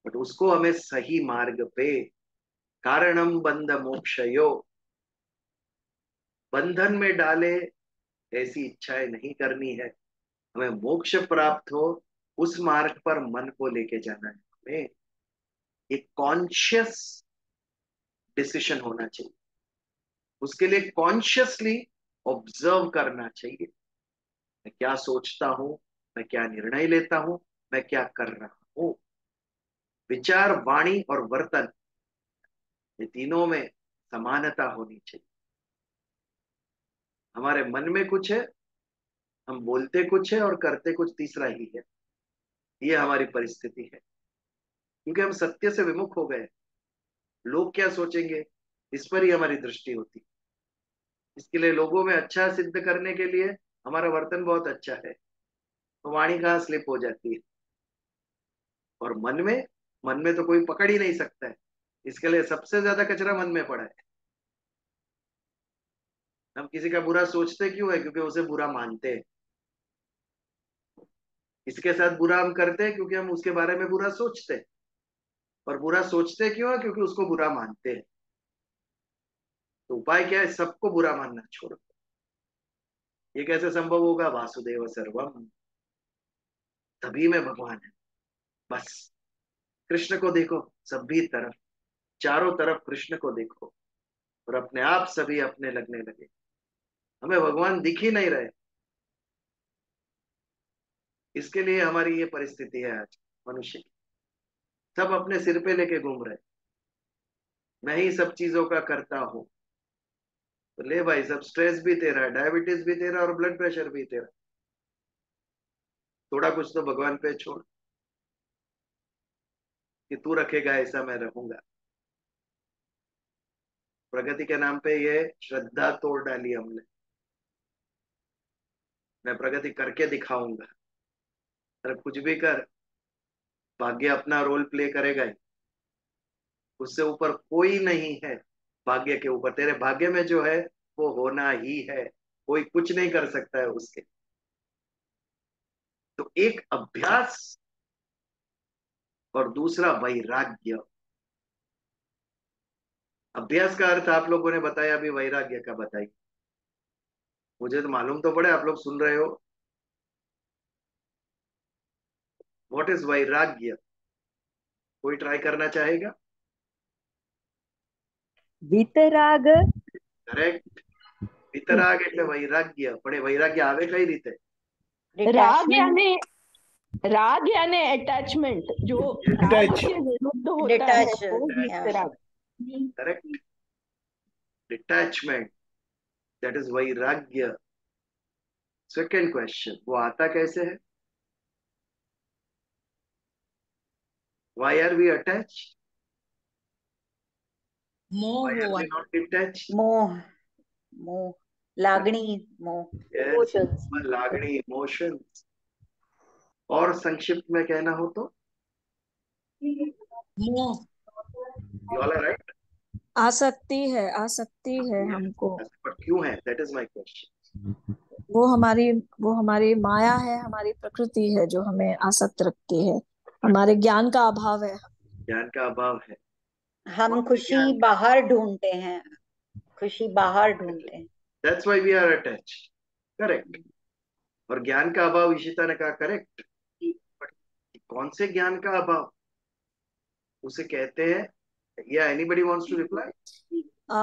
बट उसको हमें सही मार्ग पे, कारणम बंध मोक्षयो, बंधन में डाले ऐसी इच्छाएं नहीं करनी है। हमें मोक्ष प्राप्त हो उस मार्ग पर मन को लेके जाना है। हमें एक कॉन्शियस डिसीजन होना चाहिए, उसके लिए कॉन्शियसली ऑब्जर्व करना चाहिए। मैं क्या सोचता हूं, मैं क्या निर्णय लेता हूं, मैं क्या कर रहा हूं। विचार, वाणी और वर्तन, ये तीनों में समानता होनी चाहिए। हमारे मन में कुछ है, हम बोलते कुछ है और करते कुछ तीसरा ही है। ये हमारी परिस्थिति है, क्योंकि हम सत्य से विमुख हो गए। लोग क्या सोचेंगे, इस पर ही हमारी दृष्टि होती। इसके लिए लोगों में अच्छा सिद्ध करने के लिए हमारा वर्तन बहुत अच्छा है, तो वाणी कहाँ स्लिप हो जाती है। और मन में तो कोई पकड़ ही नहीं सकता है। इसके लिए सबसे ज्यादा कचरा मन में पड़ा है। हम किसी का बुरा सोचते क्यों है? क्योंकि उसे बुरा मानते हैं। इसके साथ बुरा हम करते हैं क्योंकि हम उसके बारे में बुरा सोचते हैं। और बुरा सोचते क्यों है? क्योंकि उसको बुरा मानते हैं। तो उपाय क्या है? सबको बुरा मानना छोड़ दो। ये कैसे संभव होगा? वासुदेव सर्वम, तभी में भगवान है। बस कृष्ण को देखो, सभी तरफ, चारों तरफ कृष्ण को देखो, और अपने आप सभी अपने लगने लगे। हमें भगवान दिख ही नहीं रहे। इसके लिए हमारी ये परिस्थिति है आज मनुष्य की। सब अपने सिर पे लेके घूम रहे, मैं ही सब चीजों का करता हूं। तो ले भाई, सब स्ट्रेस भी तेरा, डायबिटीज भी तेरा और ब्लड प्रेशर भी तेरा। थोड़ा कुछ तो भगवान पे छोड़, कि तू रखेगा ऐसा मैं रहूंगा। प्रगति के नाम पे ये श्रद्धा तोड़ डाली हमने। मैं प्रगति करके दिखाऊंगा। अरे कुछ भी कर, भाग्य अपना रोल प्ले करेगा ही। उससे ऊपर कोई नहीं है। भाग्य के ऊपर, तेरे भाग्य में जो है वो होना ही है। कोई कुछ नहीं कर सकता है उसके। तो एक अभ्यास और दूसरा वैराग्य। अभ्यास का अर्थ आप लोगों ने बताया, अभी वैराग्य का बताइए। मुझे तो मालूम तो पड़े, आप लोग सुन रहे हो। व्हाट इज वैराग्य? कोई ट्राई करना चाहेगा? વિતરાગ करेक्ट, वितराग એટલે वैराग्य। પણ એ वैराग्य આવે કઈ રીતે? राग यानी अटैचमेंट, जो राग Detach. के विरुद्ध होता है वो वितराग। करेक्ट, डिटैचमेंट, दैट इज वैराग्य। सेकंड क्वेश्चन, वो आता कैसे है? Why are we attached? मोह व्हाई आर हुआ। We not detached? मोह, मोह, लागणी, मोह। emotions. लागणी, इमोशंस। और संक्षिप्त में कहना हो तो मोह। You all are right. आसक्ति है हमको। पर क्यों है? That is my question. वो हमारी माया है, हमारी प्रकृति है जो हमें आसक्त रखती है। हमारे ज्ञान का अभाव है। ज्ञान का अभाव है। हम खुशी बाहर ढूंढते हैं, खुशी बाहर ढूंढते हैं। That's why we are attached. Correct. और ज्ञान का अभाव, इशिता ने कहा करेक्ट। कौन से ज्ञान का अभाव उसे कहते हैं? या एनीबडी वांट्स टू रिप्लाई?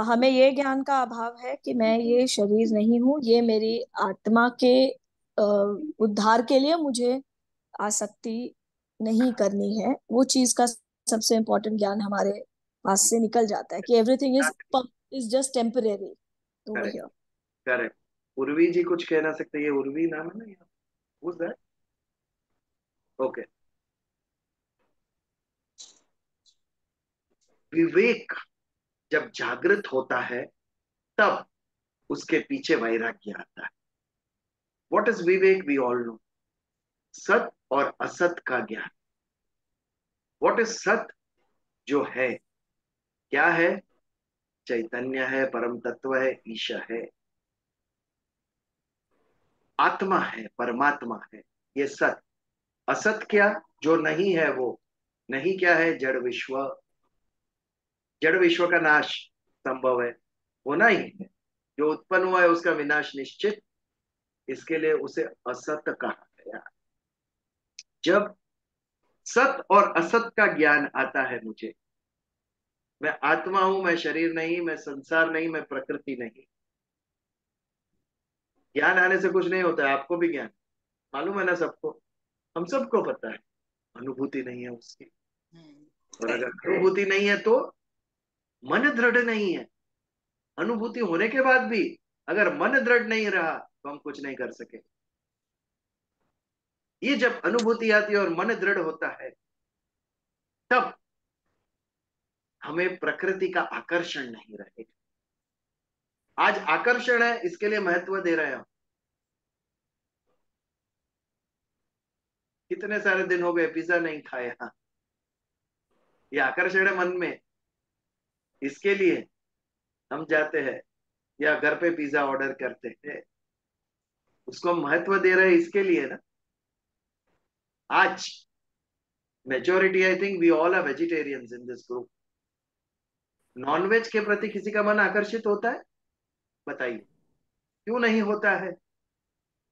हमें ये ज्ञान का अभाव है कि मैं ये शरीर नहीं हूँ, ये मेरी आत्मा के उद्धार के लिए मुझे आसक्ति नहीं करनी है। वो चीज का सबसे इम्पोर्टेंट ज्ञान हमारे पास से निकल जाता है कि एवरीथिंग इज जस्ट टेम्परेरी। तो करेक्ट, करेक्ट। उर्वी जी कुछ कह ना सकते, ये उर्वी नाम है ना, Who's that? ओके। विवेक जब जागृत होता है तब उसके पीछे वैराग्य आता है। व्हाट इज विवेक? वी ऑल नो, सत और असत का ज्ञान। व्हाट इज सत? जो है, क्या है? चैतन्य है, परम तत्व है, ईशा है, आत्मा है, परमात्मा है, ये सत। असत क्या? जो नहीं है वो। नहीं क्या है? जड़ विश्व। जड़ विश्व का नाश संभव है, होना ही है। जो उत्पन्न हुआ है उसका विनाश निश्चित, इसके लिए उसे असत कहा गया। जब सत और असत का ज्ञान आता है मुझे, मैं आत्मा हूं, मैं शरीर नहीं, मैं संसार नहीं, मैं प्रकृति नहीं, ज्ञान आने से कुछ नहीं होता है। आपको भी ज्ञान मालूम है ना, सबको, हम सबको पता है, अनुभूति नहीं है उसकी। और अगर अनुभूति नहीं है तो मन दृढ़ नहीं है। अनुभूति होने के बाद भी अगर मन दृढ़ नहीं रहा तो हम कुछ नहीं कर सके। ये जब अनुभूति आती है और मन दृढ़ होता है, तब हमें प्रकृति का आकर्षण नहीं रहेगा। आज आकर्षण है, इसके लिए महत्व दे रहे हैं हम। कितने सारे दिन हो गए पिज्जा नहीं खाया, ये आकर्षण है मन में, इसके लिए हम जाते हैं या घर पे पिज्जा ऑर्डर करते हैं, उसको हम महत्व दे रहे हैं इसके लिए ना। आज majority, I think we all are vegetarians in this group. Nonveg के प्रति किसी का मन आकर्षित होता है? बताइए, क्यों नहीं होता है?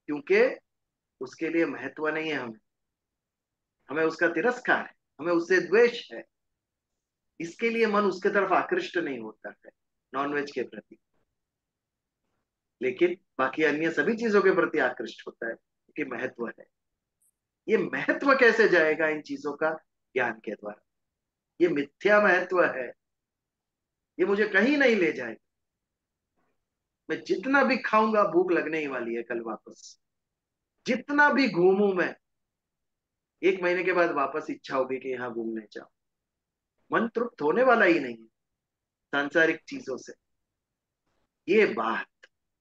क्योंकि उसके लिए महत्व नहीं है हमें, हमें उसका तिरस्कार है, हमें उससे द्वेष है, इसके लिए मन उसके तरफ आकृष्ट नहीं होता है नॉनवेज के प्रति। लेकिन बाकी अन्य सभी चीजों के प्रति आकृष्ट होता है क्योंकि महत्व है। ये महत्व कैसे जाएगा इन चीजों का? ज्ञान के द्वारा। ये मिथ्या महत्व है, ये मुझे कहीं नहीं ले जाएगा। मैं जितना भी खाऊंगा भूख लगने ही वाली है कल वापस। जितना भी घूमूं मैं, 1 महीने के बाद वापस इच्छा होगी कि यहाँ घूमने जाओ। मन तृप्त होने वाला ही नहीं है सांसारिक चीजों से। ये बात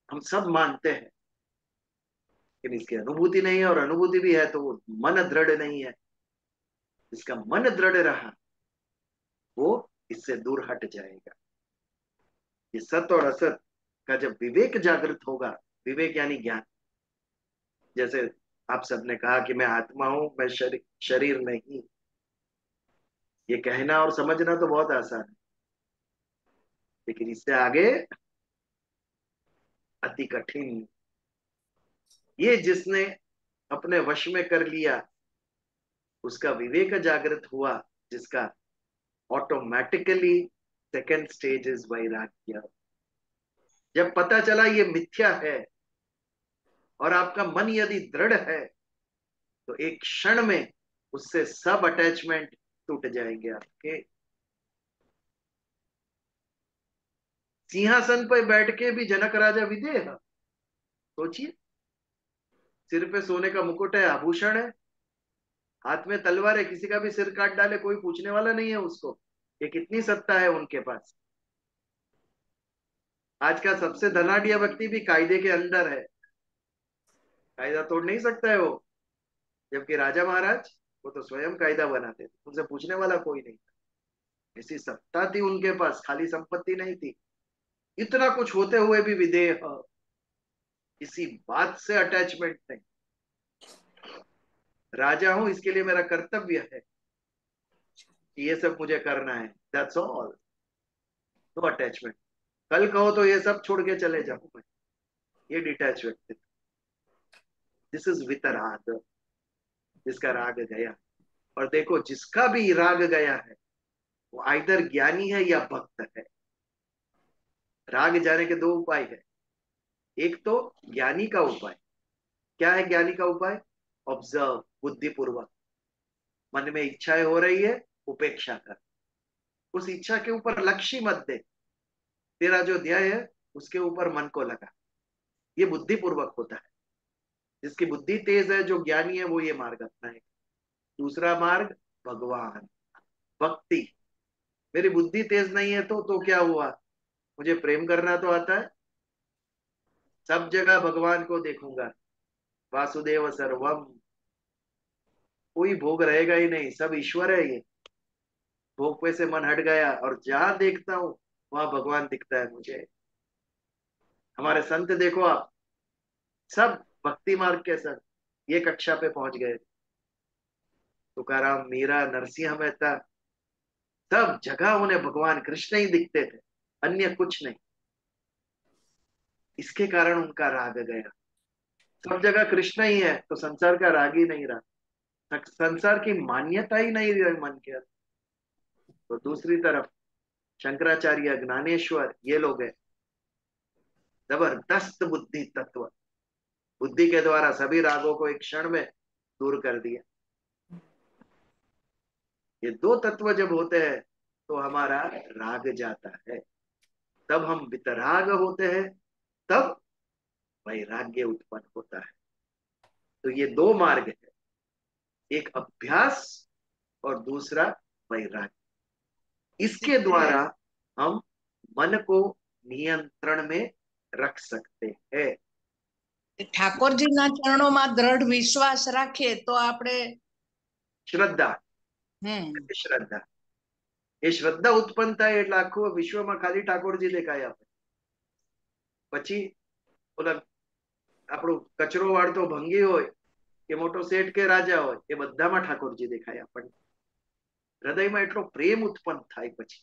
हम सब मानते हैं, लेकिन इसकी अनुभूति नहीं है, और अनुभूति भी है तो वो मन दृढ़ नहीं है। इसका मन दृढ़ रहा वो इससे दूर हट जाएगा। ये सत और असत का जब विवेक जागृत होगा, विवेक यानी ज्ञान, जैसे आप सबने कहा कि मैं आत्मा हूं, मैं शरीर नहीं, ये कहना और समझना तो बहुत आसान है, लेकिन इससे आगे अति कठिन। ये जिसने अपने वश में कर लिया, उसका विवेक जागृत हुआ, जिसका ऑटोमेटिकली सेकेंड स्टेज इज वैराग्य। जब पता चला ये मिथ्या है और आपका मन यदि दृढ़ है, तो एक क्षण में उससे सब अटैचमेंट टूट जाएंगे आपके। सिंहासन पर बैठ के भी जनक राजा विदेह, सोचिए, सिर पे सोने का मुकुट है, आभूषण है, हाथ में तलवार है, किसी का भी सिर काट डाले कोई पूछने वाला नहीं है उसको। ये कितनी सत्ता है उनके पास। आज का सबसे धनाढ़िया व्यक्ति भी कायदे के अंदर है, कायदा तोड़ नहीं सकता है वो, जबकि राजा महाराज वो तो स्वयं कायदा बनाते थे, उनसे पूछने वाला कोई नहीं था। ऐसी सत्ता थी उनके पास, खाली संपत्ति नहीं थी। इतना कुछ होते हुए भी विदेह, किसी बात से अटैचमेंट नहीं। राजा हूं इसके लिए मेरा कर्तव्य है कि ये सब मुझे करना है, दैट्स ऑल, नो अटैचमेंट। कल कहो तो ये सब छोड़ के चले जाऊं मैं, ये डिटैच व्यक्ति। दिस इज वितराग, जिसका राग गया। और देखो, जिसका भी राग गया है वो आइदर ज्ञानी है या भक्त है। राग जाने के 2 उपाय है। एक तो ज्ञानी का उपाय, क्या है ज्ञानी का उपाय? ऑब्जर्व, बुद्धिपूर्वक। मन में इच्छाएं हो रही है, उपेक्षा कर, उस इच्छा के ऊपर लक्ष्य मत दे, तेरा जो ध्येय है उसके ऊपर मन को लगा। ये बुद्धि पूर्वक होता है। जिसकी बुद्धि तेज है, जो ज्ञानी है, वो ये मार्ग अपनाएगा। दूसरा मार्ग भगवान भक्ति। मेरी बुद्धि तेज नहीं है तो क्या हुआ, मुझे प्रेम करना तो आता है, सब जगह भगवान को देखूंगा, वासुदेव सर्वम, कोई भोग रहेगा ही नहीं, सब ईश्वर है। ये भोग पे से मन हट गया और जहां देखता हूं वहां भगवान दिखता है मुझे। हमारे संत देखो आप, सब भक्ति मार्ग के संत ये कक्षा पे पहुंच गए। तुकाराम, मीरा, नरसिंह मेहता, सब जगह उन्हें भगवान कृष्ण ही दिखते थे, अन्य कुछ नहीं। इसके कारण उनका राग गया। सब जगह कृष्ण ही है तो संसार का राग ही नहीं रहा, संसार की मान्यता ही नहीं रही मन के अंदर। तो दूसरी तरफ शंकराचार्य, ज्ञानेश्वर, ये लोग हैं जबरदस्त बुद्धि तत्व, बुद्धि के द्वारा सभी रागों को एक क्षण में दूर कर दिया। ये दो तत्व जब होते हैं तो हमारा राग जाता है, तब हम वितराग होते हैं, तब वैराग्य उत्पन्न होता है। तो ये दो मार्ग है, एक अभ्यास और दूसरा वैराग्य। इसके द्वारा हम मन को नियंत्रण में रख सकते हैं। ઠાકોરજીના ચરણોમાં દ્રઢ વિશ્વાસ રાખીએ તો આપણે શ્રદ્ધા, શ્રદ્ધા, એ શ્રદ્ધા ઉત્પન્ન થાય એટલે આખું વિશ્વમાં ખાલી ઠાકોરજી દેખાય આપણે। પછી ઓલા આપણું કચરો વાળતો ભંગી હોય કે મોટો શેઠ કે રાજા હોય, એ બધામાં ઠાકોરજી દેખાય આપણને। હૃદયમાં એટલો પ્રેમ ઉત્પન્ન થાય પછી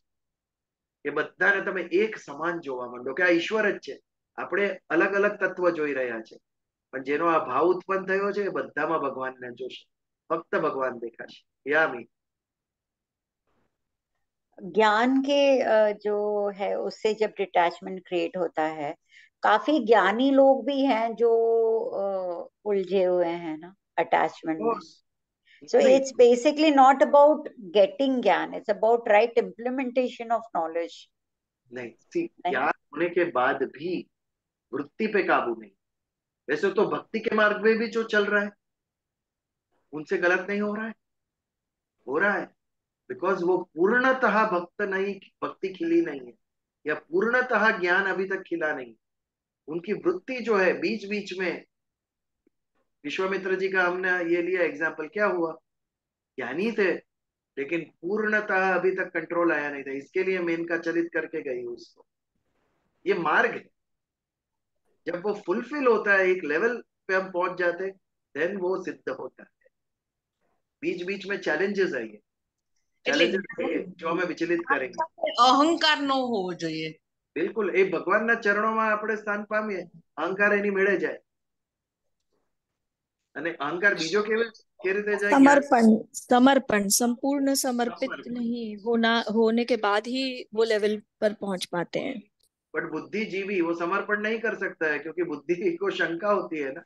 એ બધાને તમે એક સમાન જોવા માંડો કે આ ઈશ્વર જ છે। આપણે અલગ અલગ તત્વ જોઈ રહ્યા છે, પણ જેનો આ ભાવ ઉત્પન્ન થયો છે એ બધામાં ભગવાનને જોશે, ફક્ત ભગવાન દેખાશે। યામી ज्ञान के जो है उससे जब डिटैचमेंट क्रिएट होता है, काफी ज्ञानी लोग भी हैं जो उलझे हुए हैं ना अटैचमेंट में। So it's basically not about getting ज्ञान, it's about right implementation of knowledge. नहीं, ज्ञान होने के बाद भी वृत्ति पे काबू नहीं। वैसे तो भक्ति के मार्ग में भी जो चल रहा है उनसे गलत नहीं हो रहा है, हो रहा है, बिकॉज वो पूर्णतः भक्त नहीं, भक्ति खिली नहीं है, या पूर्णतः ज्ञान अभी तक खिला नहीं। उनकी वृत्ति जो है बीच बीच में, विश्वामित्र जी का हमने ये लिया एग्जाम्पल, क्या हुआ, ज्ञानी थे लेकिन पूर्णतः अभी तक कंट्रोल आया नहीं था, इसके लिए मेनका चरित करके गई उसको। ये मार्ग है, जब वो फुलफिल होता है, एक लेवल पे हम पहुंच जाते, देन वो सिद्ध होता है। बीच बीच में चैलेंजेस है, ये चैलेंजेस जो हमें विचलित करेंगे। અહંકાર ન હોવો જોઈએ। बिल्कुल, એ ભગવાનના ચરણોમાં આપણે સ્થાન પામીએ, અહંકાર એની મેળે જાય। અને અહંકાર બીજો કે રીતે જાય? समर्पण, समर्पण, संपूर्ण समर्पित नहीं होने के बाद ही वो लेवल पर पहुंच पाते हैं। बट बुद्धिजीवी वो समर्पण नहीं कर सकता है, क्योंकि बुद्धि को शंका होती है ना।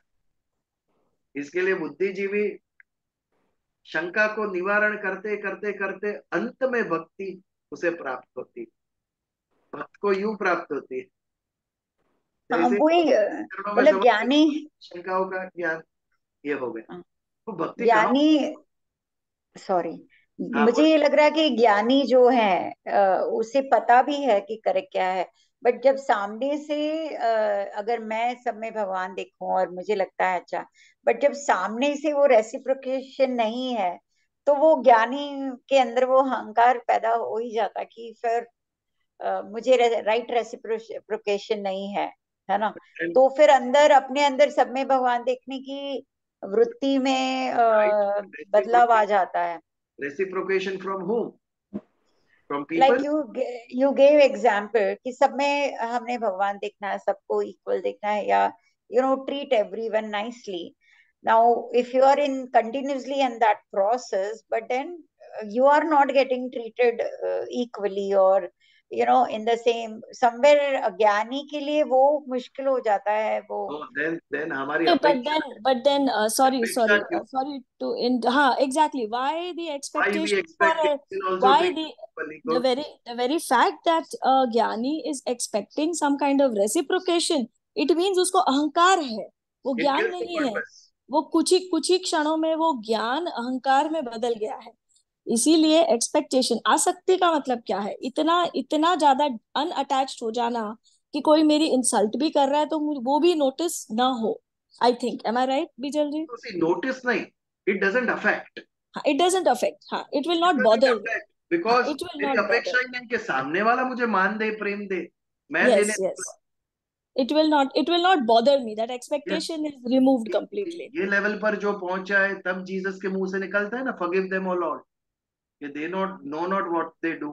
इसके लिए बुद्धिजीवी शंका को निवारण करते करते करते अंत में भक्ति उसे प्राप्त होती है, भक्त को यूं प्राप्त होती है। वही मतलब ज्ञानी, शंकाओं का ज्ञान ये हो गया, तो भक्ति ज्ञानी, सॉरी, मुझे ये लग रहा है कि ज्ञानी जो है उसे पता भी है कि करेक्ट क्या है, बट जब सामने से अगर मैं सब में भगवान देखूं और मुझे लगता है अच्छा, बट जब सामने से वो रेसिप्रोकेशन नहीं है तो वो ज्ञानी के अंदर वो अहंकार पैदा हो ही जाता कि फिर मुझे राइट रेसिप्रोकेशन नहीं है ना। तो फिर अंदर अपने अंदर सब में भगवान देखने की वृत्ति में बदलाव आ जाता है। Reciprocation from whom? From people? Like you gave example कि सब में हमने भगवान देखना है, सबको इक्वल देखना है, या treat everyone nicely. Now if you are in continuously in that process, but then you are not getting treated equally or in the same, somewhere ज्ञानी के लिए वो मुश्किल हो जाता है वो। then हमारी but then sorry to हाँ exactly, why the expectation why the very fact that ज्ञानी is expecting some kind of reciprocation it means उसको अहंकार है, वो It ज्ञान kills the नहीं है। purpose. वो कुछ ही क्षणों में वो ज्ञान अहंकार में बदल गया है। इसीलिए एक्सपेक्टेशन, आसक्ति का मतलब क्या है, इतना इतना ज्यादा अनअटैच्ड हो जाना कि कोई मेरी इंसल्ट भी कर रहा है तो वो भी नोटिस ना हो। I think, am I right Bijal ji? तो see, notice नहीं, it doesn't affect. It doesn't affect, हाँ, it will It not doesn't bother me. affect हाँ, because इट विल मेरी नॉट अपेक्षा बॉदर। ही नहीं कि सामने वाला मुझे मान दे, प्रेम दे, मैं देने yes yes, it will not bother me, that Yes. expectation is removed ये completely. ये लेवल पर जो पहुंचा है, तब जीसस के मुंह से निकलता है ना, forgive them O Lord, कि they not know not what they do.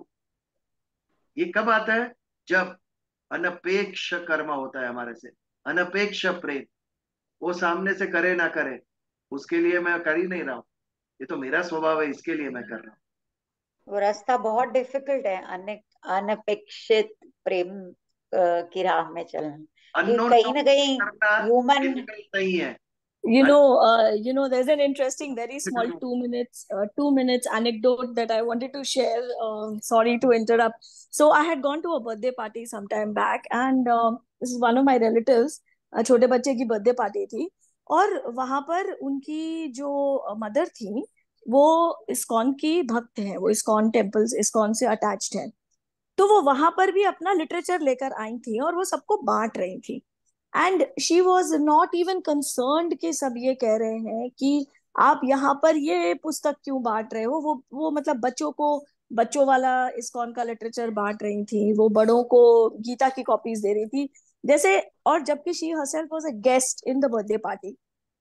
ये कब आता है? जब अनपेक्ष कर्म होता है हमारे से, अनपेक्ष प्रेम। वो सामने से करे ना करे, उसके लिए मैं कर ही नहीं रहा हूँ, ये तो मेरा स्वभाव है, इसके लिए मैं कर रहा हूँ। वो रास्ता बहुत डिफिकल्ट है, अनपेक्षित प्रेम की राह में चलना, कि अननोन कहीं ना कहीं करना ह्यूमन। डिफिकल्ट नहीं है। There's an interesting, very small 2 minutes anecdote that I wanted to share. Sorry to interrupt. So I had gone to a birthday party some time back, and this is one of my relatives. छोटे बच्चे की birthday party थी, और वहां पर उनकी जो mother थी वो इस्कॉन की भक्त हैं, वो इस्कॉन टेम्पल्स, इस्कॉन से अटैच्ड हैं। तो वो वहां पर भी अपना लिटरेचर लेकर आई थी और वो सबको बांट रही थी। And she was not even concerned कि सब ये कह रहे हैं कि आप यहाँ पर ये पुस्तक क्यों बांट रहे हो। वो मतलब बच्चों को बच्चों वाला इस्कॉन का लिटरेचर बांट रही थी, वो बड़ों को गीता की कॉपीज दे रही थी जैसे। और जबकि she herself was a guest in the birthday party.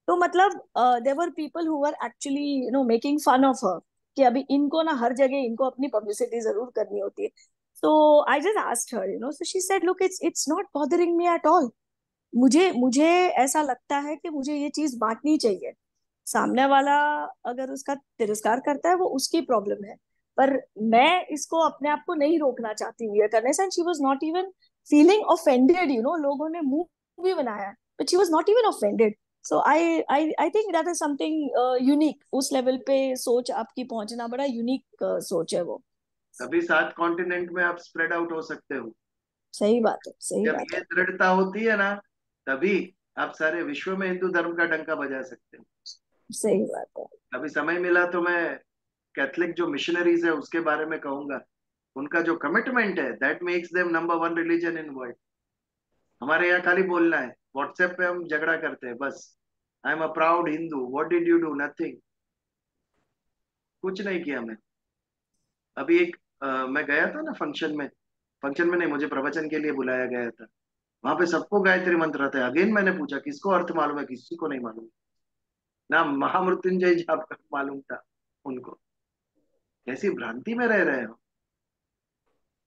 तो मतलब there were people who were actually making fun of her, कि अभी इनको ना हर जगह इनको अपनी पब्लिसिटी जरूर करनी होती है। So I just asked her, so she said, look, it's not bothering me at all. मुझे ऐसा लगता है कि मुझे ये चीज बांटनी चाहिए। सामने वाला अगर उसका तिरस्कार करता है वो उसकी प्रॉब्लम है, पर मैं इसको अपने आप को नहीं रोकना चाहती हूँ ये करने से। She was not even feeling offended, लोगों ने मुंह भी बनाया, but she was not even offended. So I think that is something unique. उस लेवल पे सोच आपकी पहुंचना बड़ा यूनिक सोच है वो। अभी 7 कॉन्टिनेंट में आप स्प्रेड आउट हो सकते हो। सही बात है, सही जब बात ये है, दृढ़ता होती है ना, तभी आप सारे विश्व में हिंदू धर्म का डंका बजा सकते हो। सही बात है। अभी समय मिला तो मैं कैथलिक जो मिशनरीज है उसके बारे में कहूंगा। उनका जो कमिटमेंट है, that makes them number 1 religion in world. हमारे यहाँ खाली बोलना है, व्हाट्सएप पे हम झगड़ा करते हैं बस, I am a proud Hindu, what did you do, nothing, कुछ नहीं किया मैं। अभी एक मैं गया था ना फंक्शन में नहीं, मुझे प्रवचन के लिए बुलाया गया था। वहां पे सबको गायत्री मंत्र था। अगेन मैंने पूछा किसको अर्थ मालूम है, किसी को नहीं मालूम, ना महामृत्युंजय जाप का मालूम था उनको। कैसी भ्रांति में रह रहे हो।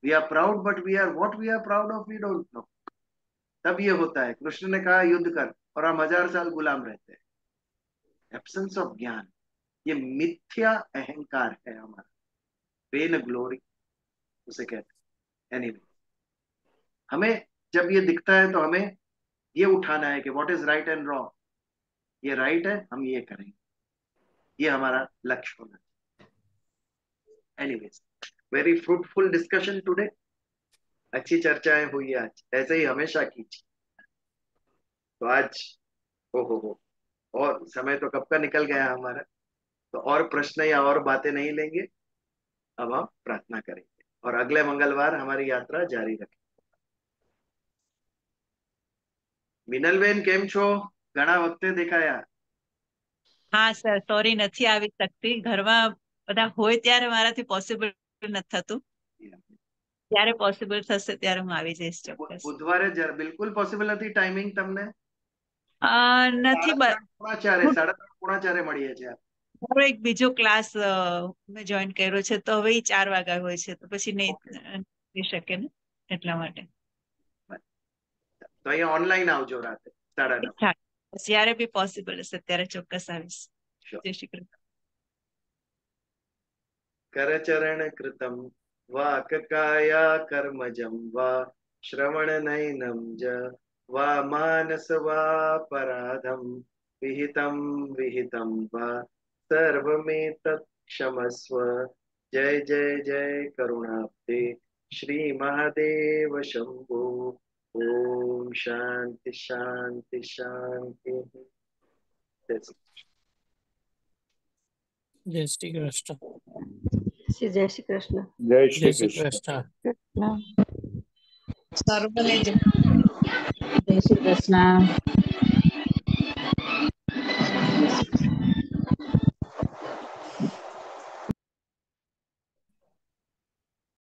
We are proud but we are what we are proud of we don't know. तब ये होता है, कृष्ण ने कहा युद्ध कर, और हम 1000 साल गुलाम रहते हैं। एब्सेंस ऑफ ज्ञान, ये मिथ्या अहंकार है हमारा, वेन ग्लोरी उसे कहते हैं। एनीवे, हमें जब ये दिखता है तो हमें ये उठाना है कि what is right and wrong. ये राइट है, हम ये करेंगे, ये हमारा लक्ष्य होना चाहिए। Anyways, very fruitful discussion today. अच्छी चर्चाएं हुई आज, ऐसे ही हमेशा कीजिए। तो आज हो और समय तो कब का निकल गया हमारा, तो और प्रश्न या और बातें नहीं लेंगे। अब हम प्रार्थना करेंगे और अगले मंगलवार हमारी यात्रा जारी रखेंगे। મિનલબેન કેમ છો? ઘણા વખતે દેખાયા। હા સર, સોરી નથી આવી શકતી, ઘરમાં બધા હોય ત્યારે મારાથી પોસિબલ નથી થતું। જ્યારે પોસિબલ થશે ત્યારે હું આવી જઈશ ચોક્કસ। બુધવારે બિલકુલ પોસિબલ નથી ટાઈમિંગ તમને? નથી, 3:30 મળીએ છીએ। મારો એક બીજો ક્લાસ મેં જોઈન કર્યો છે, તો હવે 4 વાગ્યા હોય છે, તો પછી નહીં થઈ શકે ને, એટલા માટે। તો અહીંયા ઓનલાઈન આવજો રાતે 9:30। જ્યારે બી પોસિબલ હશે ત્યારે ચોક્કસ આવીશ। જય શ્રી કૃષ્ણ। करचरण कृतं वाक्काया कर्मजं वा श्रवणनयनं च वा मानस वा पराधं विहितं वा सर्वमेतत् क्षमस्व। जय जय जय करुणाब्धे श्री महादेव शंभो। ओम शांति शांति शांति। जय श्री कृष्ण। जय श्री कृष्ण। जय जय श्री कृष्ण। સર્વને જય શ્રી કૃષ્ણ.